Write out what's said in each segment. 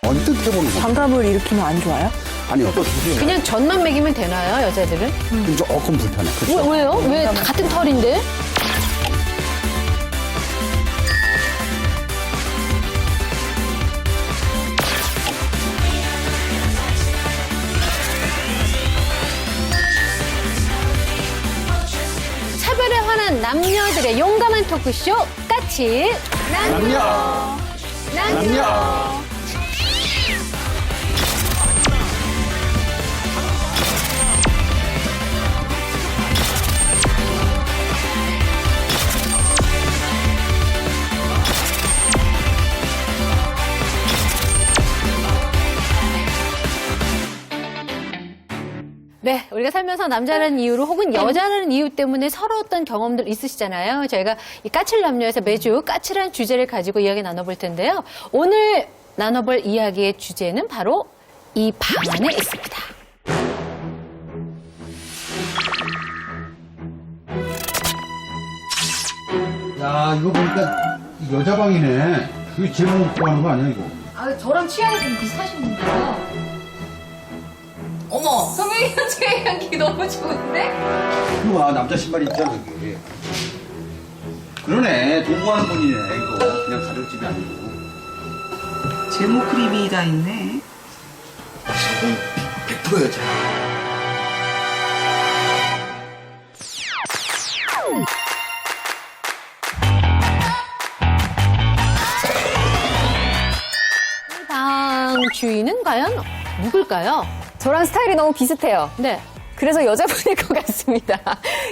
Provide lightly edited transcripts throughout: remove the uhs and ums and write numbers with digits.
언뜻 해보는 거. 반감을 일으키면 안 좋아요? 아니요. 그냥 전만 먹이면 되나요, 여자들은? 좀 조금 불편해. 그렇죠? 왜요? 왜 같은 털인데? 차별에 화난 남녀들의 용감한 토크쇼 까치 남녀. 네, 우리가 살면서 남자라는 이유로 혹은 여자라는 이유 때문에 서러웠던 경험들 있으시잖아요. 저희가 이 까칠 남녀에서 매주 까칠한 주제를 가지고 이야기 나눠볼 텐데요. 오늘 나눠볼 이야기의 주제는 바로 이 방 안에 있습니다. 야, 이거 보니까 여자 방이네. 이거 제목 먹고 하는 거 아니야, 이거? 아, 저랑 취향이 좀 비슷하신데요. 어머, 선배님 취향이 너무 좋은데? 이거 봐, 남자 신발이 있잖아, 여기. 그러네, 동거하는 분이네, 이거. 그냥 가정집이 아니고. 제모 크림이 다 있네. 100% 여자. 이 방 주인은 과연 누굴까요? 저랑 스타일이 너무 비슷해요. 네. 그래서 여자분일 것 같습니다.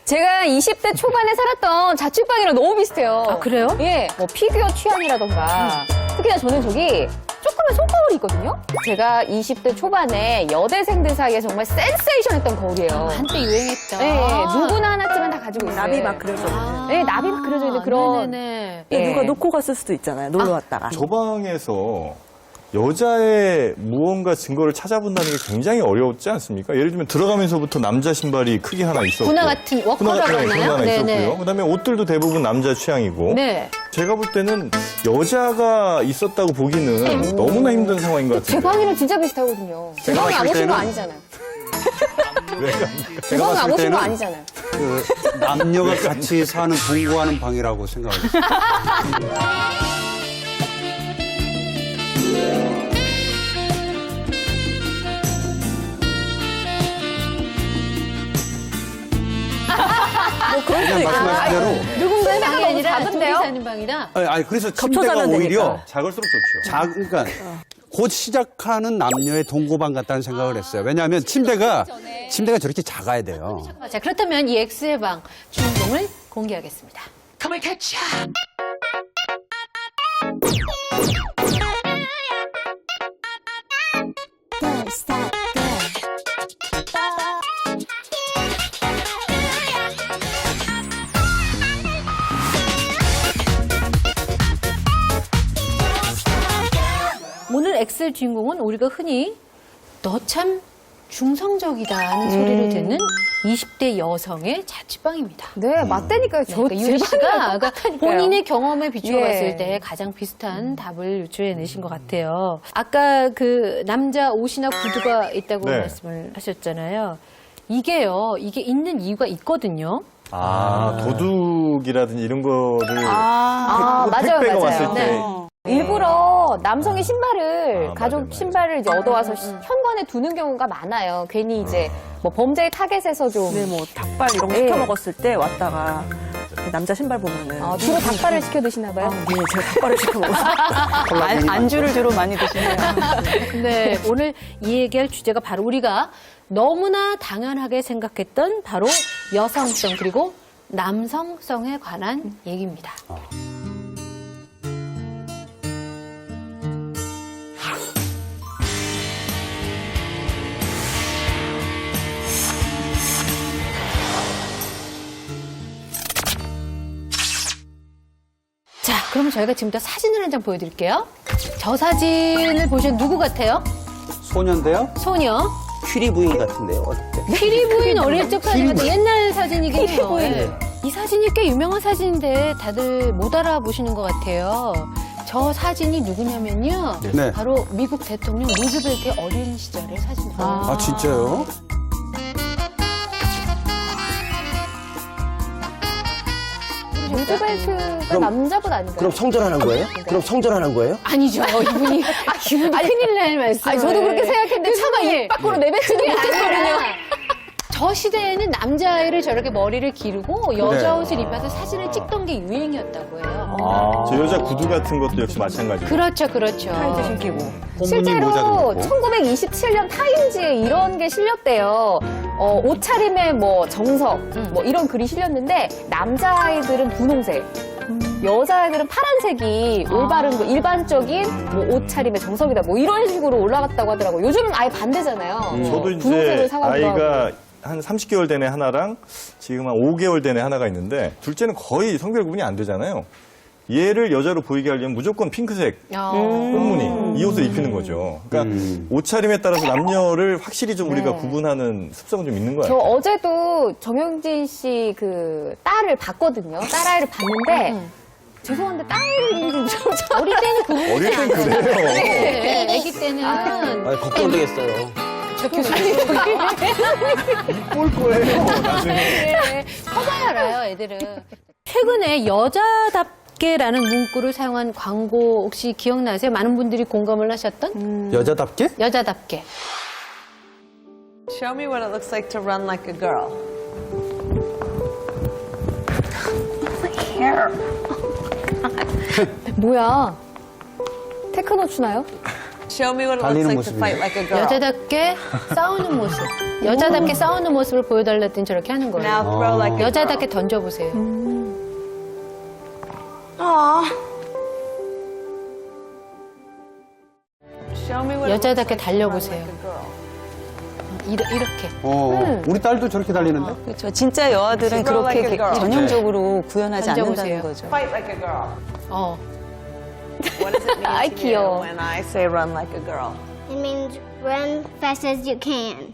제가 20대 초반에 살았던 자취방이랑 너무 비슷해요. 아, 그래요? 예, 뭐 피규어 취향이라던가. 특히나 저는 저기 조그만 손거울이 있거든요. 제가 20대 초반에 여대생들 사이에 정말 센세이션했던 거울이에요. 한때 유행했죠. 예, 누구나 하나쯤은 다 가지고 있어요. 나비 막 그려져 있는. 예, 나비 막 그려져 있는 그런. 네네네. 예. 누가 놓고 갔을 수도 있잖아요. 놀러 왔다가. 저 방에서 여자의 무언가 증거를 찾아본다는 게 굉장히 어렵지 않습니까? 예를 들면 들어가면서부터 남자 신발이 크게 하나 있었고 군화 같은 워커라고 하나요? 군화 하나 네네. 있었고요. 그다음에 옷들도 대부분 남자 취향이고 네. 제가 볼 때는 여자가 있었다고 보기는 너무나 힘든 상황인 것 제 같은데 방이랑 진짜 비슷하거든요. 제 방에 안 오신 거 아니잖아요. 제 방에 안 오신 거 아니잖아요. 그 남녀가 같이 사는 동거하는 방이라고 생각했어요. 뭐 그럴 수도 그냥 있고. 말씀하신 대로. 누군가의 방이 방이 아니라 둘이 작은데요? 사는 방이라. 아니, 그래서 침대가 자면 오히려 되니까. 작을수록 좋죠. 그러니까 곧 시작하는 남녀의 동거방 같다는 생각을 했어요. 왜냐하면 침대가 저렇게 작아야 돼요. 자, 그렇다면 이 X의 방 주인공을 공개하겠습니다. 오늘 X의 주인공은 우리가 흔히 너 참 중성적이다는 소리를 듣는 20대 여성의 자취방입니다. 네, 맞다니까요. 저 그러니까 유리 씨가 아까 똑같다니까요. 본인의 경험에 비추어 예. 봤을 때 가장 비슷한 답을 유추해내신 것 같아요. 아까 그 남자 옷이나 구두가 있다고 네. 말씀을 하셨잖아요. 이게요, 이게 있는 이유가 있거든요. 도둑이라든지 이런 거를 맞아요, 택배가 맞아요. 왔을 때 네. 일부러 남성의 신발을, 아, 가족 맞아요. 신발을 이제 얻어와서 현관에 두는 경우가 많아요. 괜히 이제 뭐 범죄의 타겟에서 좀. 네, 뭐 닭발 이런 거 예. 시켜 먹었을 때 왔다가 남자 신발 보면은. 주로 닭발을 시켜 드시나 봐요. 네, 제가 닭발을 시켜 먹었어요. 안주를 주로 많이 드시네요. 네, 오늘 이 얘기할 주제가 바로 우리가 너무나 당연하게 생각했던 바로 여성성 그리고 남성성에 관한 얘기입니다. 자, 그럼 저희가 지금부터 사진을 한 장 보여드릴게요. 저 사진을 보시면 누구 같아요? 소년데요? 소녀. 퀴리 부인 같은데요. 어때? 피리 부인 어릴 적 사진 같은 옛날 사진이긴 해요. 예. 이 사진이 꽤 유명한 사진인데 다들 못 알아보시는 것 같아요. 저 사진이 누구냐면요. 네. 바로 미국 대통령 루즈벨트의 어린 시절의 사진이에요. 아, 진짜요? 루즈벨트가 남자분 아닌가요? 그럼 성전환한 거예요? 그럼 성전환한 거예요? 아니죠. 이분이 큰일 날 말씀. 아니, 저도 그렇게 생각했는데 차마 입 밖으로 내뱉지는 못했거든요. 저 시대에는 남자아이를 저렇게 머리를 기르고 여자 네. 옷을 입어서 사진을 찍던 게 유행이었다고 해요. 저 여자 구두 같은 것도 역시 마찬가지고. 그렇죠, 그렇죠. 타이즈 신기고. 꽃무늬 모자도 실제로 그렇고. 1927년 타임즈에 이런 게 실렸대요. 옷차림의 뭐 정석, 뭐 이런 글이 실렸는데 남자아이들은 분홍색, 여자아이들은 파란색이 올바른 거, 일반적인 뭐 옷차림의 정석이다. 뭐 이런 식으로 올라갔다고 하더라고요. 요즘은 아예 반대잖아요. 저도 분홍색을 이제 사가기도 아이가 하고. 한 30개월 된 애 하나랑 지금 한 5개월 된 애 하나가 있는데 둘째는 거의 성별 구분이 안 되잖아요. 얘를 여자로 보이게 하려면 무조건 핑크색 꽃무늬 이 옷을 입히는 거죠. 그러니까 옷차림에 따라서 남녀를 확실히 좀 우리가 구분하는 습성은 좀 있는 것 저 같아요. 어제도 정영진 씨 그 딸을 봤거든요. 딸아이를 봤는데 죄송한데 딸이 좀 어릴 때는 그분이 어릴 땐 그래요. 네, 아기 때는 아, 걱정되겠어요. 저 교수님 볼 거예요, 나중에. 커봐야 알아요, 애들은. 최근에 여자답게라는 문구를 사용한 광고 혹시 기억나세요? 많은 분들이 공감을 하셨던 여자답게? 여자답게. Show me what it looks like to run like a girl. 뭐야? 테크노 추나요? Show me what it 달리는 looks like to 모습이네. fight like a girl. 여자답게 싸우는 모습. 여자답게 싸우는 모습을 보여달라 했더니 저렇게 하는 거예요. Now throw like a girl. 여자답게 던져보세요. Show me what it looks 여자답게 like to run 달려보세요. like a girl. 이렇게. 우리 딸도 저렇게 달리는데? 그렇죠. 진짜 여아들은 Girl like 그렇게 a girl. 전형적으로 구현하지 던져보세요. 않는다는 거죠. Fight like a girl. 어. What does it mean 아이, to 귀여워. you when I say run like a girl? It means run fast as you can.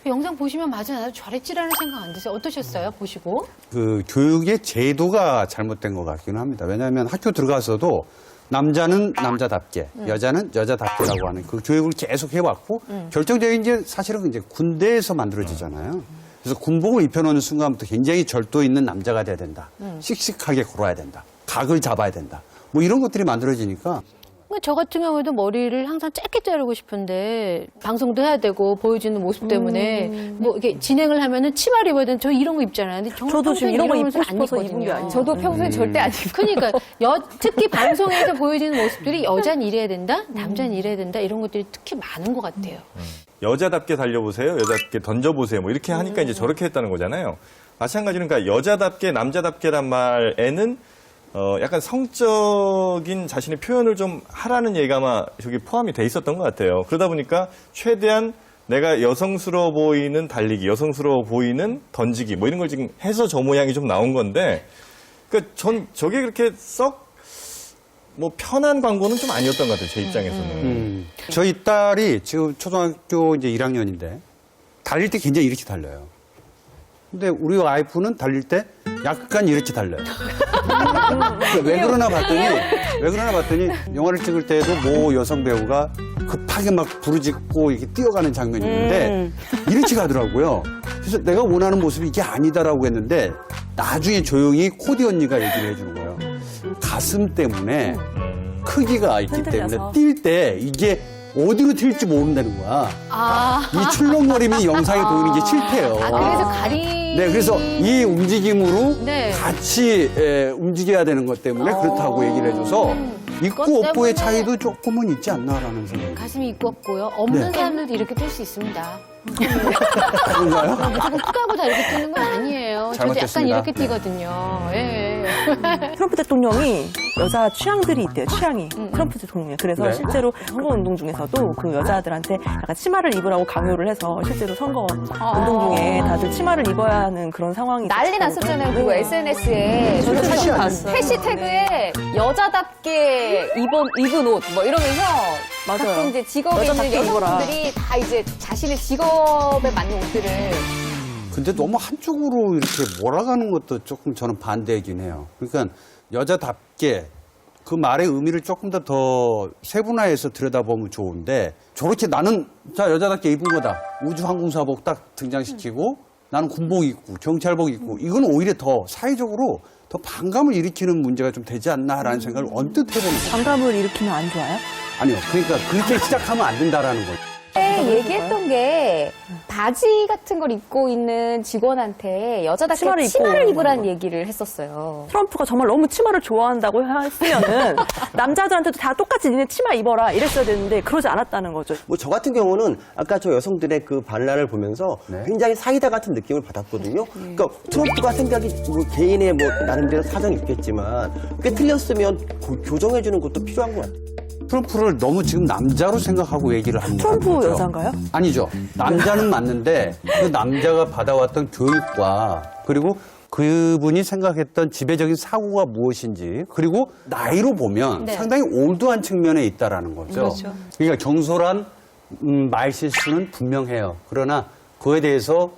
영상 보시면 맞아 나도 잘했지라는 생각 안 드세요? 어떠셨어요? 보시고? 그 교육의 제도가 잘못된 것 같기는 합니다. 왜냐하면 학교 들어가서도 남자는 남자답게, 여자는 여자답게라고 하는 그 교육을 계속 해왔고 결정적인 게 사실은 이제 군대에서 만들어지잖아요. 그래서 군복을 입혀놓는 순간부터 굉장히 절도 있는 남자가 돼야 된다. 씩씩하게 걸어야 된다. 각을 잡아야 된다. 뭐 이런 것들이 만들어지니까 그러니까 저 같은 경우에도 머리를 항상 짧게 자르고 싶은데 방송도 해야 되고 보여주는 모습 때문에 뭐 이렇게 진행을 하면은 치마를 입어야 되는 저 이런 거 입잖아요. 근데 정말 저도 지금 평소에 이런 거 모습 입고 안 싶어서 입은 게 입거든요. 아니에요. 저도 평소에 절대 안 입고. 그러니까 특히 방송에서 보여지는 모습들이 여자는 이래야 된다, 남자는 이래야 된다 이런 것들이 특히 많은 것 같아요. 여자답게 달려보세요. 여자답게 던져보세요. 뭐 이렇게 하니까 이제 저렇게 했다는 거잖아요. 마찬가지로 그러니까 여자답게 남자답게란 말에는 약간 성적인 자신의 표현을 좀 하라는 얘기가 아마 저기 포함이 돼 있었던 것 같아요. 그러다 보니까 최대한 내가 여성스러워 보이는 달리기, 여성스러워 보이는 던지기 뭐 이런 걸 지금 해서 저 모양이 좀 나온 건데 그러니까 전 저게 그렇게 썩 뭐 편한 광고는 좀 아니었던 것 같아요. 제 입장에서는. 저희 딸이 지금 초등학교 이제 1학년인데 달릴 때 굉장히 이렇게 달려요. 근데 우리 와이프는 달릴 때 약간 이렇게 달려요. 왜 그러나 봤더니 영화를 찍을 때도 모 여성 배우가 급하게 막 부르짖고 이렇게 뛰어가는 장면이 있는데 이렇게 가더라고요. 그래서 내가 원하는 모습이 이게 아니다라고 했는데 나중에 조용히 코디 언니가 얘기를 해주는 거예요. 가슴 때문에 크기가 있기 때문에 뛸 때 이게 어디로 튈지 모른다는 거야. 이 출렁거림이 영상에 보이는 게 싫대요. 그래서 가리. 네, 그래서 이 움직임으로 네. 같이 움직여야 되는 것 때문에 그렇다고 얘기를 해줘서 있고 그것 없고의 때문에 차이도 조금은 있지 않나라는 생각이 가슴이 있고없고요. 없는 네. 사람들도 이렇게 뛸 수 있습니다. 그런가요? 무조건 푹하고 다 이렇게 뛰는 건 아니에요. 저도 약간 잘못됐습니다. 이렇게 뛰거든요. 예. 트럼프 대통령이 여자 취향들이 있대요, 취향이. 트럼프 대통령이. 그래서 네. 실제로 선거운동 중에서도 그 여자들한테 약간 치마를 입으라고 강요를 해서 실제로 선거 운동 중에 다들 치마를 입어야 하는 그런 상황이 난리 났었잖아요. 그거 SNS에. 저도 사진 봤어요. 해시태그에 여자답게 입은 옷 뭐 이러면서 맞아요. 가끔 이제 직업에 있는 여자답게 입어라. 여성분들이 다 이제 자신의 직업에 맞는 옷들을 근데 너무 한쪽으로 이렇게 몰아가는 것도 조금 저는 반대이긴 해요. 그러니까 여자답게 그 말의 의미를 조금 더 세분화해서 들여다보면 좋은데 저렇게 나는 자 여자답게 입은 거다. 우주항공사복 딱 등장시키고 나는 군복 입고 경찰복 입고 이건 오히려 더 사회적으로 더 반감을 일으키는 문제가 좀 되지 않나라는 생각을 언뜻 해보는 거예요. 반감을 일으키면 안 좋아요? 아니요. 그러니까 그렇게 시작하면 안 된다라는 거예요. 얘기했던 게 바지 같은 걸 입고 있는 직원한테 여자답게 치마를 치마를 입고 입으라는 얘기를 했었어요. 트럼프가 정말 너무 치마를 좋아한다고 했으면은 남자들한테도 다 똑같이 니네 치마 입어라 이랬어야 되는데 그러지 않았다는 거죠. 뭐 저 같은 경우는 아까 저 여성들의 그 반란을 보면서 네. 굉장히 사이다 같은 느낌을 받았거든요. 그러니까 트럼프가 생각이 뭐 개인의 뭐 나름대로 사정이 있겠지만 그게 틀렸으면 교정해주는 것도 필요한 것 같아요. 트럼프를 너무 지금 남자로 생각하고 얘기를 합니다. 트럼프 여자인가요? 아니죠. 남자는 맞는데 그 남자가 받아왔던 교육과 그리고 그분이 생각했던 지배적인 사고가 무엇인지 그리고 나이로 보면 네. 상당히 올드한 측면에 있다라는 거죠. 그렇죠. 그러니까 경솔한 말 실수는 분명해요. 그러나 그에 대해서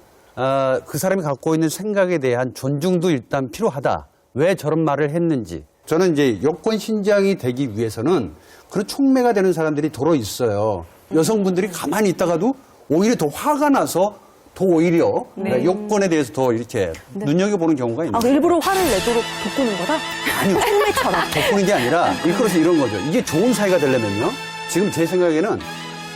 그 사람이 갖고 있는 생각에 대한 존중도 일단 필요하다. 왜 저런 말을 했는지. 저는 이제 여권 신장이 되기 위해서는 그런 촉매가 되는 사람들이 더러 있어요. 여성분들이 가만히 있다가도 오히려 더 화가 나서 더 오히려 여권에 대해서 더 이렇게 눈여겨보는 경우가 있는 아, 거예요. 일부러 화를 내도록 돋구는 거다? 아니요. 촉매처럼 돋구는 게 아니라 일컬어서 이런 거죠. 이게 좋은 사회가 되려면요. 지금 제 생각에는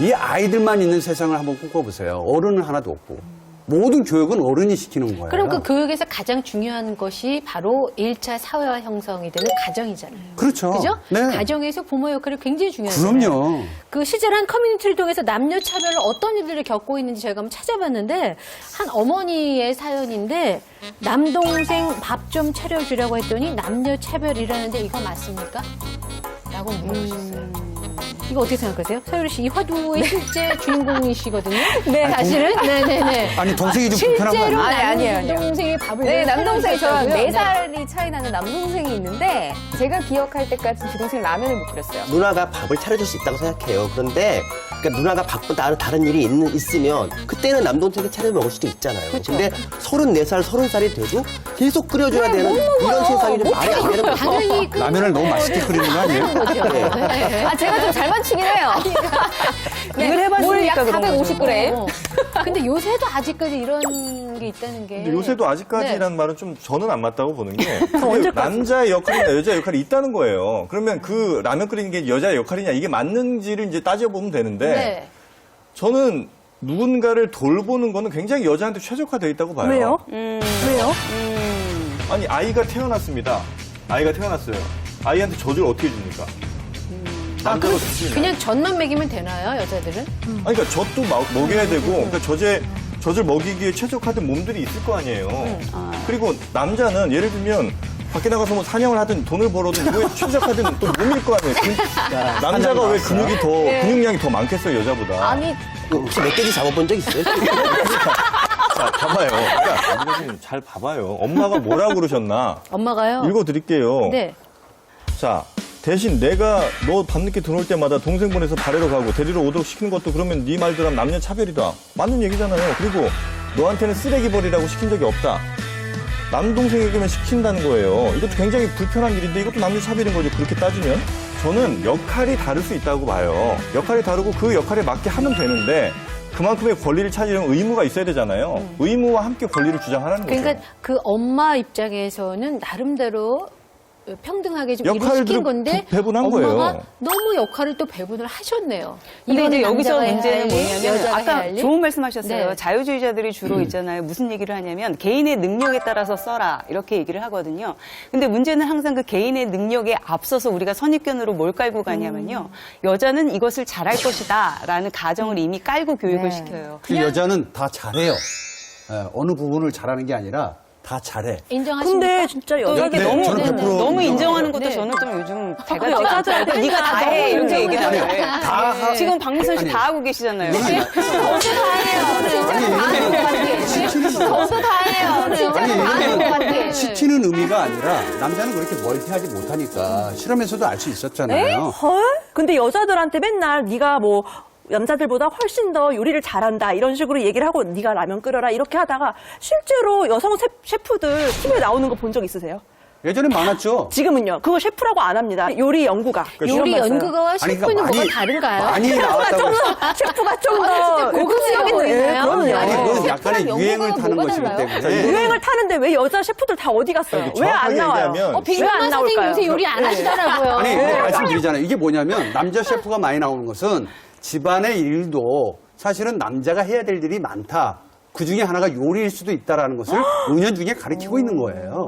이 아이들만 있는 세상을 한번 꿈꿔보세요. 어른은 하나도 없고. 모든 교육은 어른이 시키는 거예요. 그럼 그 교육에서 가장 중요한 것이 바로 1차 사회화 형성이 되는 가정이잖아요. 그렇죠. 그죠? 네. 가정에서 부모의 역할이 굉장히 중요하잖아요. 그럼요. 그 실제로 커뮤니티를 통해서 남녀 차별을 어떤 일들을 겪고 있는지 저희가 한번 찾아봤는데 한 어머니의 사연인데 남동생 밥 좀 차려주라고 했더니 남녀 차별이라는데 이거 맞습니까? 라고 물어보셨어요. 이거 어떻게 생각하세요? 서유리 씨, 이 화두의 실제 주인공이시거든요. 네, 사실은. 네네네. 아니, 동생이 좀 불편한 거 실제로 아니에요? 아니에요. 남동생이 밥을 네, 남동생 저랑 차려주셨다고요? 4살이 차이 나는 남동생이 있는데 제가 기억할 때까지 제 동생 라면을 못 끓였어요. 누나가 밥을 차려줄 수 있다고 생각해요. 그런데 그러니까 누나가 바쁜 다른 일이 있으면 그때는 남동생이 차려 먹을 수도 있잖아요. 근데 34살, 30살이 돼도 계속 끓여줘야 되는 이런 세상이 좀 말이 안 되는 거죠. 당연히 그 라면을 너무 맛있게 끓이는 거 아니에요? 네. 아, 제가 좀 잘 맞추긴 해요. 이걸 해봤으니까 약 그런 거죠. 450g. 근데 요새도 아직까지 이런 게 있다는 게. 근데 요새도 아직까지라는 말은 좀 저는 안 맞다고 보는 게 그게 언제까지? 남자의 역할이나 여자의 역할이 있다는 거예요. 그러면 그 라면 끓이는 게 여자의 역할이냐 이게 맞는지를 이제 따져보면 되는데 네. 저는 누군가를 돌보는 거는 굉장히 여자한테 최적화되어 있다고 봐요. 왜요? 왜요? 아니 아이가 태어났습니다. 아이가 태어났어요. 아이한테 젖을 어떻게 줍니까? 남자가 주지. 그냥 젖만 먹이면 되나요, 여자들은? 아니, 그러니까 젖도 먹여야 되고, 그러니까 젖을 먹이기에 최적화된 몸들이 있을 거 아니에요. 그리고 남자는 예를 들면 밖에 나가서 뭐 사냥을 하든 돈을 벌어든 그거에 최적화된 또 몸일 거 아니에요. 남자가 왜 근육량이 더 많겠어요, 여자보다. 아니, 혹시 멧돼지 잡아본 적 있어요? 자, 봐봐요. 그러니까 아버님 잘 봐봐요. 엄마가 뭐라고 그러셨나? 엄마가요? 읽어드릴게요. 네. 자, 대신 내가 너 밤늦게 들어올 때마다 동생 보내서 발에러 가고 데리러 오도록 시키는 것도 그러면 네 말대로 하면 남녀 차별이다. 맞는 얘기잖아요. 그리고 너한테는 쓰레기 버리라고 시킨 적이 없다. 남동생에게만 시킨다는 거예요. 이것도 굉장히 불편한 일인데 이것도 남녀 차별인 거죠. 그렇게 따지면. 저는 역할이 다를 수 있다고 봐요. 역할이 다르고 그 역할에 맞게 하면 되는데 그만큼의 권리를 차지하는 의무가 있어야 되잖아요. 의무와 함께 권리를 주장하라는 거죠. 그러니까 그 엄마 입장에서는 나름대로 평등하게 좀 역할을 일을 시킨 건데 배분한 엄마가 거예요. 너무 역할을 또 배분을 하셨네요. 근데 이거는 이제 여기서 남자가 해야 문제는 할 일, 뭐냐면 여자가 해야 아까 할 일. 좋은 말씀하셨어요. 네. 자유주의자들이 주로 있잖아요. 무슨 얘기를 하냐면 개인의 능력에 따라서 써라 이렇게 얘기를 하거든요. 근데 문제는 항상 그 개인의 능력에 앞서서 우리가 선입견으로 뭘 깔고 가냐면요. 여자는 이것을 잘할 것이다라는 가정을 이미 깔고 교육을 시켜요. 그 여자는 다 잘해요. 예, 어느 부분을 잘하는 게 아니라 다 잘해. 인정하십니까? 근데 진짜 여자게 네, 너무 저는 100% 너무 인정하는 것도 네. 저는 좀 요즘 그 제가 여자들한테 네가 다 해 이렇게 얘기를 아니, 하는데 다 하- 지금 박민선 씨 아니. 다 하고 계시잖아요. 저도 다 해요. 진짜 아니, 다 하는 것 같아. 시키는 의미가 아니라 남자는 그렇게 멀티하지 못하니까 실험에서도 알 수 있었잖아요. 헐? 근데 여자들한테 맨날 네가 뭐 남자들보다 훨씬 더 요리를 잘한다 이런 식으로 얘기를 하고 네가 라면 끓여라 이렇게 하다가 실제로 여성 셰프들 TV에 나오는 거 본 적 있으세요? 예전에 많았죠. 지금은요. 그거 셰프라고 안 합니다. 요리 연구가. 요리 이런 거 있어요. 연구가와 아니, 셰프는 그러니까 뭐가 다른가요? 많이 나왔다고. 셰프가 좀 진짜 더 고급스럽게 보이나요? 그럼요. 아니, 그건 셰프랑 약간의 유행을 연구가 타는 뭐가 것이기 달라요? 때문에. 유행을 타는데 왜 여자 셰프들 다 어디 갔어요? 왜 안 정확하게 나와요? 얘기하면 왜 안 빅마마 선생님 나올까요? 요새 요리 안 하시더라고요. 아니, 말씀드리잖아요. 이게 뭐냐면 남자 셰프가 많이 나오는 것은 집안의 일도 사실은 남자가 해야 될 일이 많다. 그 중에 하나가 요리일 수도 있다라는 것을 은연중에 가리키고 있는 거예요.